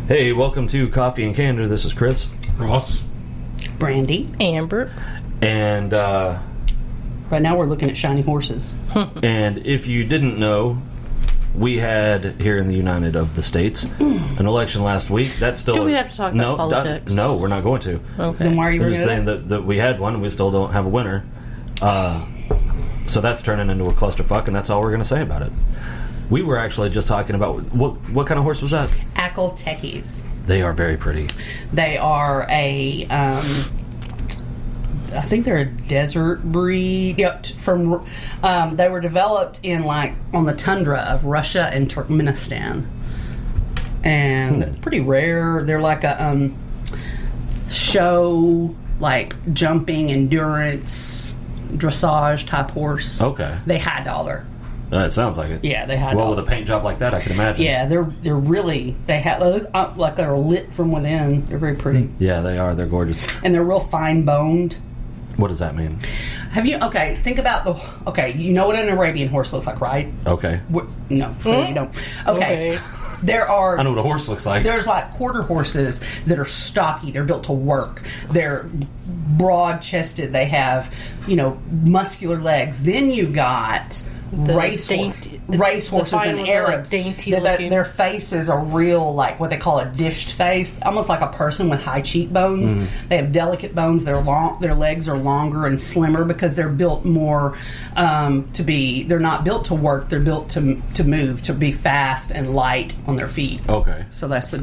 Hey, welcome to Coffee and Candor. This is Chris. Ross. Brandy. Amber. And right now we're looking at shiny horses. And if you didn't know, we had here in the United of the States an election last week. That's still Do we have to talk about politics? No, we're not going to. Okay. Then why are you We're bringing just it saying up? that we had one and we still don't have a winner. So that's turning into a clusterfuck, and that's all we're going to say about it. We were actually just talking about what kind of horse was that? Ackle Techies. They are very pretty. They are a, I think they're a desert breed. Yep, from they were developed in on the tundra of Russia and Turkmenistan, and pretty rare. They're like a show jumping endurance dressage type horse. Okay, they high dollar. It sounds like it. Yeah, they had. Well, with a paint job like that, I can imagine. Yeah, they're really they have like they're lit from within. They're very pretty. Yeah, they are. They're gorgeous. And they're real fine boned. What does that mean? Have you? Okay, think about you know what an Arabian horse looks like, right? Okay. No, you don't. Okay. There are. I know what a horse looks like. There's quarter horses that are stocky. They're built to work. They're broad chested. They have, muscular legs. Then you've got race horses and Arabs. Their faces are real, what they call a dished face, almost like a person with high cheekbones. They have delicate bones. Their legs are longer and slimmer because they're built more they're not built to work. They're built to move, to be fast and light on their feet. Okay. So that's the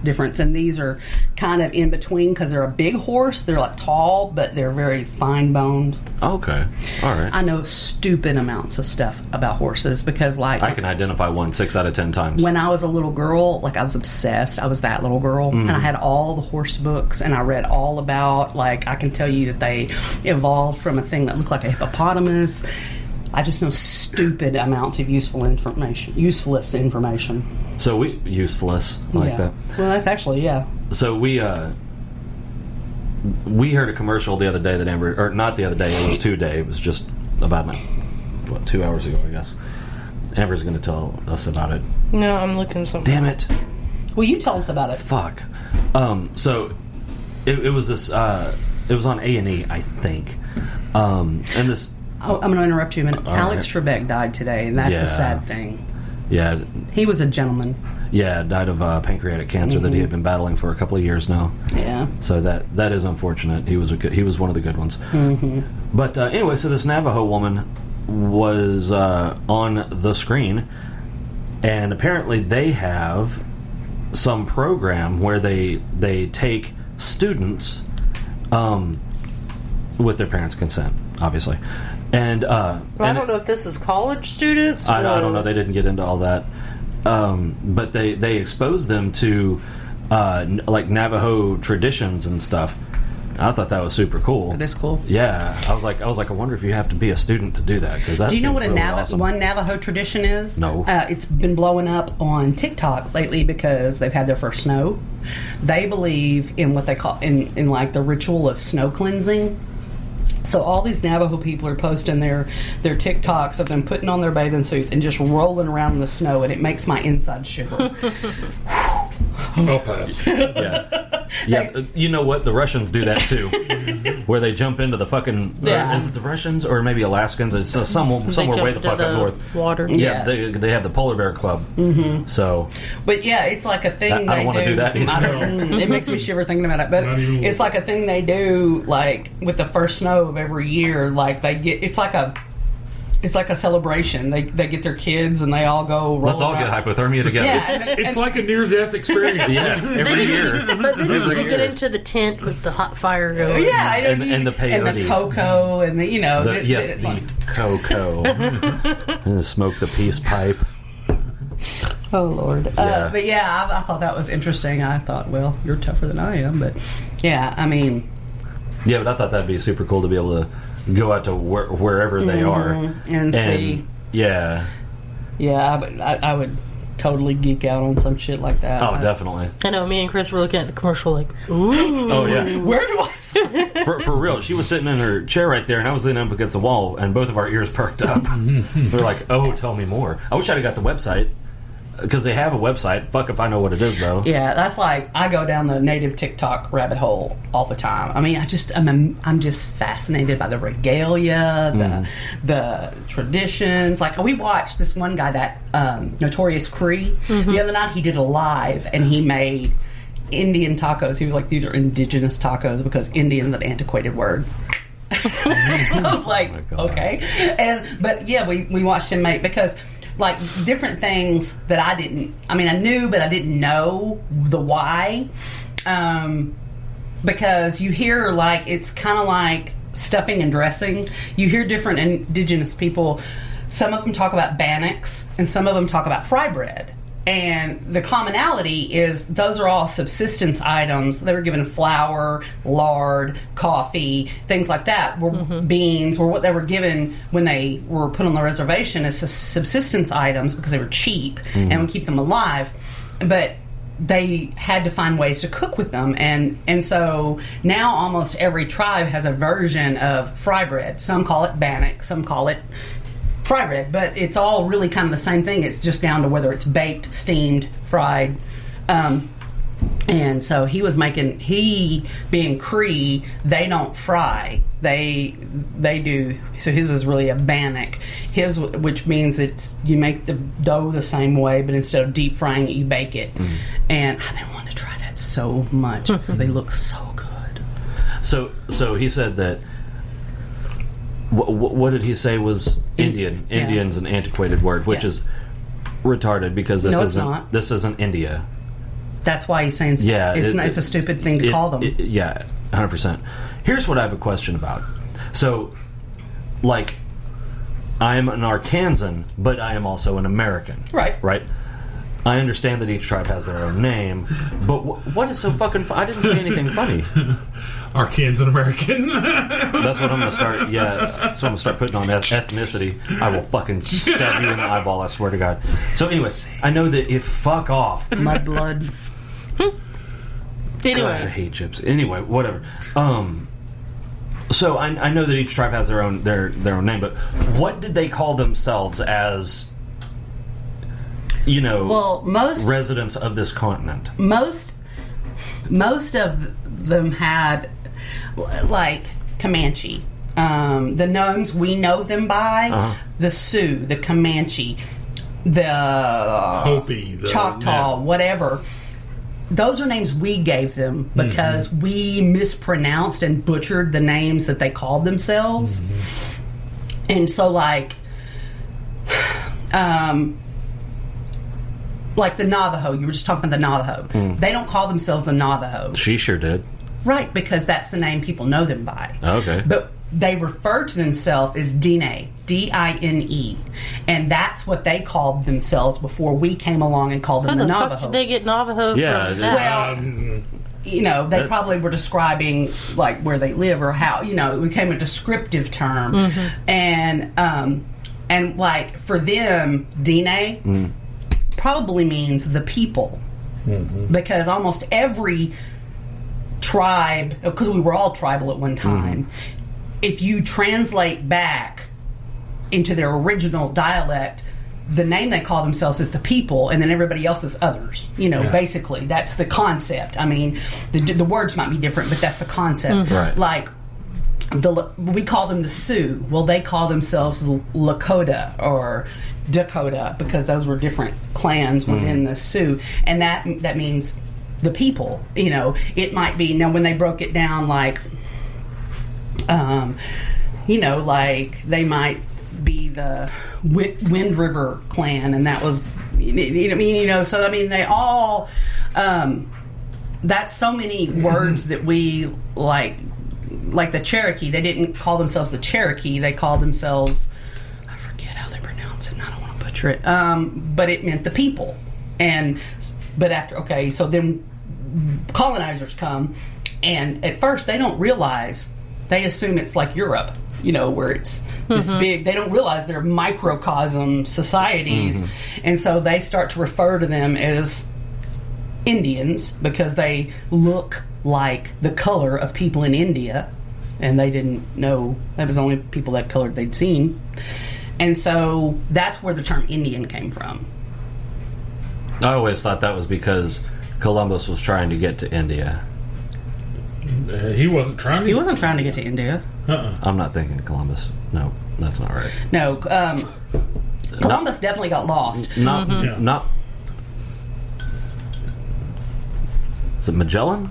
difference. And these are kind of in between because they're a big horse. They're tall, but they're very fine boned. Okay. All right. I know stupid amounts of stuff about horses because I can identify one 6 out of 10 times. When I was a little girl, I was obsessed. I was that little girl, and I had all the horse books, and I read all about I can tell you that they evolved from a thing that looked like a hippopotamus. I just know stupid amounts of useless information. So usefulness that. Well, that's actually So we heard a commercial the other day that Amber, or not the other day, it was today. It was just about 2 hours ago, I guess. Amber's going to tell us about it. No, I'm looking something. Damn it! Well, you tell us about it. Fuck. So it was this. It was on A&E, I think. And this. I'm going to interrupt you a minute. Alex right. Trebek died today, and that's a sad thing. Yeah. He was a gentleman. Yeah, died of pancreatic cancer that he had been battling for a couple of years now. Yeah. So that is unfortunate. He was one of the good ones. But anyway, so this Navajo woman was on the screen, and apparently they have some program where they take students with their parents' consent, obviously. And I don't know if this is college students. I don't know. They didn't get into all that. But they expose them to Navajo traditions and stuff. I thought that was super cool. It is cool. Yeah, I was like, I wonder if you have to be a student to do that. Do you know what awesome. one Navajo tradition is? No. It's been blowing up on TikTok lately because they've had their first snow. They believe in what they call in the ritual of snow cleansing. So all these Navajo people are posting their TikToks of them putting on their bathing suits and just rolling around in the snow, and it makes my inside shiver. I'll pass. Yeah. You know what? The Russians do that too, where they jump into the fucking. Is it the Russians or maybe Alaskans? It's somewhere way the fuck up north. Water. Yeah, they have the Polar Bear Club. So, but yeah, it's like a thing. I don't want to do that either. It makes me shiver thinking about it. But it's like a thing they do, with the first snow of every year. They get it's like a celebration. They get their kids and they all go. Let's all get hypothermia together. Yeah, it's like a near-death experience. Every year. But then you get into the tent with the hot fire going. Yeah, and the peyote, and the cocoa, and the cocoa. Smoke the peace pipe. Oh Lord! Yeah. But yeah, I thought that was interesting. I thought, well, you're tougher than I am, but yeah, I mean, yeah, but I thought that'd be super cool to be able to go out to wherever they are and see. Yeah, I would totally geek out on some shit like that. Oh, definitely. I know. Me and Chris were looking at the commercial ooh. Oh yeah. Where do I sit? For real, she was sitting in her chair right there, and I was leaning up against the wall, and both of our ears perked up. We're like, "Oh, tell me more." I wish I'd have got the website. because they have a website. Fuck if I know what it is, though. Yeah, that's like I go down the native TikTok rabbit hole all the time. I mean, I'm just fascinated by the regalia, the traditions. Like we watched this one guy, that Notorious Cree, the other night. He did a live and he made Indian tacos. He was like, "These are indigenous tacos because Indian's an antiquated word." I was like, okay, but yeah, we watched him make, because like different things that I knew, but I didn't know the why, because you hear like it's kind of like stuffing and dressing. You hear different indigenous people. Some of them talk about bannocks, and some of them talk about fry bread. And the commonality is those are all subsistence items. They were given flour, lard, coffee, things like that, were beans, or what they were given when they were put on the reservation as subsistence items because they were cheap and would keep them alive. But they had to find ways to cook with them, and so now almost every tribe has a version of fry bread. Some call it bannock, some call it fry bread, but it's all really kind of the same thing. It's just down to whether it's baked, steamed, fried. And so he being Cree, they don't fry. They do. So his is really a bannock. Which means you make the dough the same way, but instead of deep frying it, you bake it. And I've been wanting to try that so much because they look so good. So he said that. What did he say was Indian? Yeah. Indian's an antiquated word, which is retarded because this isn't India. That's why he's saying it's a stupid thing to call them. 100%. Here's what I have a question about. So, like, I'm an Arkansan, but I am also an American. Right. I understand that each tribe has their own name, but what is so fucking I didn't say anything funny. Arkansan American. That's what I'm going to start. Yeah, that's what I'm going to start putting on ethnicity. I will fucking stab you in the eyeball, I swear to God. So anyway, I know that fuck off. My blood. Anyway. God, I hate gypsies. Anyway, whatever. So I know that each tribe has their own name, but what did they call themselves as, most residents of this continent? Most of them had, like, Comanche. The names we know them by, the Sioux, the Comanche, the Hopi, the Choctaw, whatever. Those are names we gave them because we mispronounced and butchered the names that they called themselves. And so, like the Navajo, you were just talking about the Navajo. They don't call themselves the Navajo. She sure did. Right, because that's the name people know them by. Okay. But they refer to themselves as Dine, D-I-N-E. And that's what they called themselves before we came along and called them the Navajo. Fuck did they get Navajo from that? Well, they probably were describing, like, where they live or how, it became a descriptive term. And like, for them, Dine probably means the people. Because almost every tribe, because we were all tribal at one time, if you translate back into their original dialect, the name they call themselves is the people, and then everybody else is others. Basically, that's the concept. I mean, the words might be different, but that's the concept. Right. Like, we call them the Sioux. Well, they call themselves Lakota or Dakota because those were different clans within the Sioux, and that means the people. It might be now when they broke it down, like, like they might be the Wind River clan, and that was, so I mean, they all, that's so many words that we like the Cherokee. They didn't call themselves the Cherokee. They called themselves, I forget how they pronounce it, and I don't want to butcher it, but it meant the people. So then colonizers come, and at first they don't realize, they assume it's like Europe, where it's this big, they don't realize they're microcosm societies, and so they start to refer to them as Indians because they look like the color of people in India, and they didn't know that was the only people that colored they'd seen. And so that's where the term Indian came from. I always thought that was because Columbus was trying to get to India. He wasn't trying to. He wasn't trying to get to India. I'm not thinking Columbus. No, that's not right. No, Columbus definitely got lost. Not. Is it Magellan?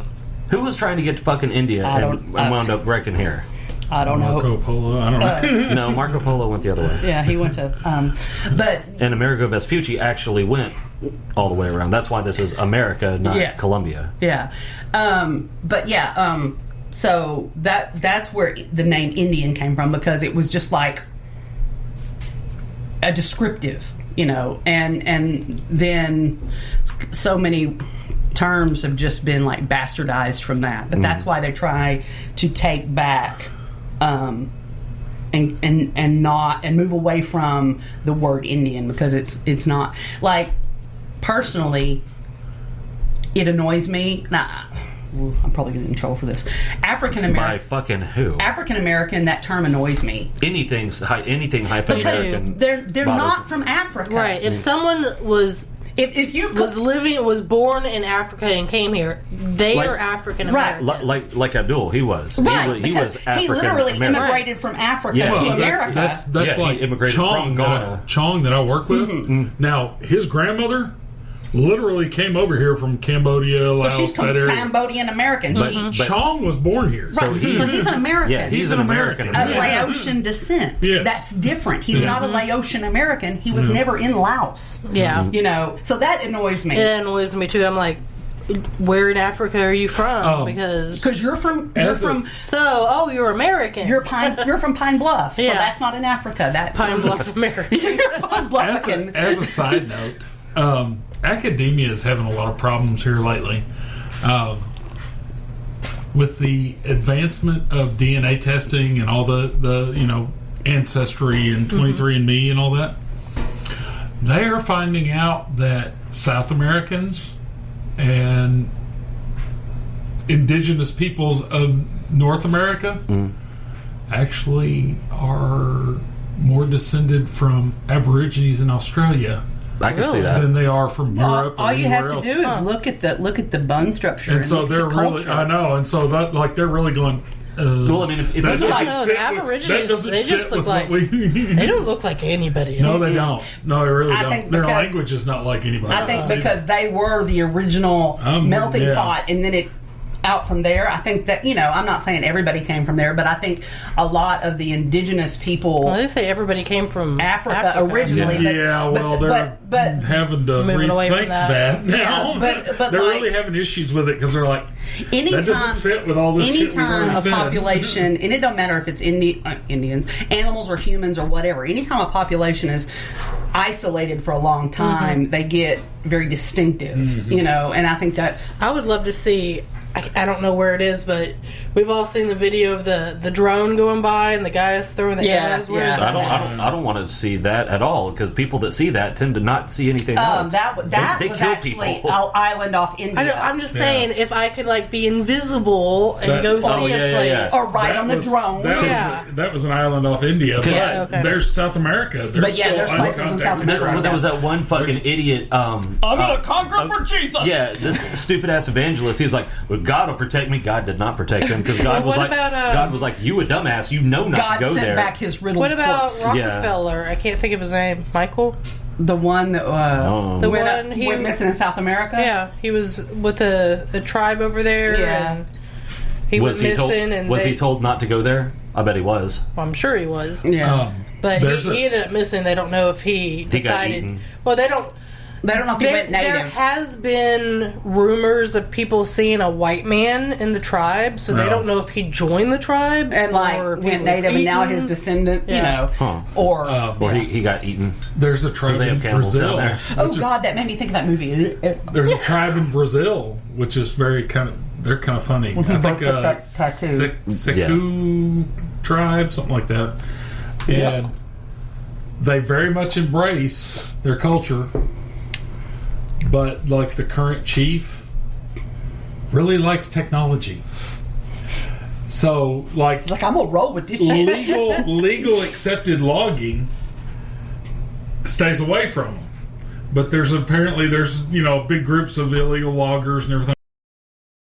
Who was trying to get to fucking India and wound up breaking here? I don't know. Marco Polo. I don't know. No, Marco Polo went the other way. Yeah, he went to. And Amerigo Vespucci actually went all the way around. That's why this is America, not Columbia. Yeah, so that's where the name Indian came from, because it was just like a descriptive, and then so many terms have just been like bastardized from that. But that's why they try to take back and move away from the word Indian, because it's not like, personally, it annoys me. I'm probably getting in trouble for this. African American. By fucking who? African American. That term annoys me. Anything hyphen American. They're not from Africa, right? If someone was. If you was born in Africa and came here, they are African American. Right. Like Abdul, he was. Right. He was African. He literally immigrated from Africa to America. That's like Chong that I work with. Mm-hmm. Now, his grandmother literally came over here from Cambodia, Laos, so she's Cambodian American. But Chong was born here. Right. So he's an American. Yeah, he's an American. Of Laotian descent. Yes. That's different. He's not a Laotian American. He was never in Laos. Yeah. So that annoys me. It annoys me too. I'm like, where in Africa are you from? Because you're from you're American. You're from Pine Bluff. So that's not in Africa. That's Pine Bluff, America. You're Pine Bluff. As a side note, academia is having a lot of problems here lately. With the advancement of DNA testing and all the Ancestry and 23andMe and all that, they are finding out that South Americans and indigenous peoples of North America actually are more descended from Aborigines in Australia. I can see that. Than they are from Europe. All you have to else. do is look at the bone structure, and so they're really. I know, and so they're really going. Well, I mean, if that the Aborigines, they just look like they don't look like anybody else. No, they don't. No, they really don't. Their language is not like anybody. I think because they were the original melting pot, and then it out from there. I think that, I'm not saying everybody came from there, but I think a lot of the indigenous people. Well, they say everybody came from Africa originally. They're having to rethink that now. But they're really having issues with it because they're like, that doesn't fit with all this shit we've already said. Anytime a population, and it don't matter if it's Indians, animals, or humans, or whatever, anytime a population is isolated for a long time, they get very distinctive, and I think that's. I would love to see. I don't know where it is, but we've all seen the video of the drone going by and the guys throwing the arrows. I don't want to see that at all, because people that see that tend to not see anything else. That they was actually an island off India. I'm just saying, if I could be invisible and go see a place, or ride on the drone. That was an island off India, but there's South America. There's places in South America. There was that one fucking idiot. I'm gonna conquer for Jesus. Yeah, this stupid ass evangelist. He was like, God will protect me. God did not protect him, because God was God was like, you a dumbass. You know not to go there. God sent back his riddled corpse. What about corpse. Rockefeller? I can't think of his name. Michael? The one that he went missing in South America? Yeah, he was with a tribe over there. Yeah. And he went missing. Was he told not to go there? I bet he was. Well, I'm sure he was. Yeah. But he ended up missing. They don't know if he decided. Well, they don't know if he went native. There has been rumors of people seeing a white man in the tribe, so they don't know if he joined the tribe and went native, and now his descendant, or he got eaten. There's a tribe in Brazil. There. Oh God, that made me think of that movie. There's a tribe in Brazil which is very they're kind of funny. I think Seku tribe, something like that, and they very much embrace their culture. But the current chief really likes technology, so I'm gonna roll with this shit. legal accepted logging stays away from them. But there's apparently big groups of illegal loggers and everything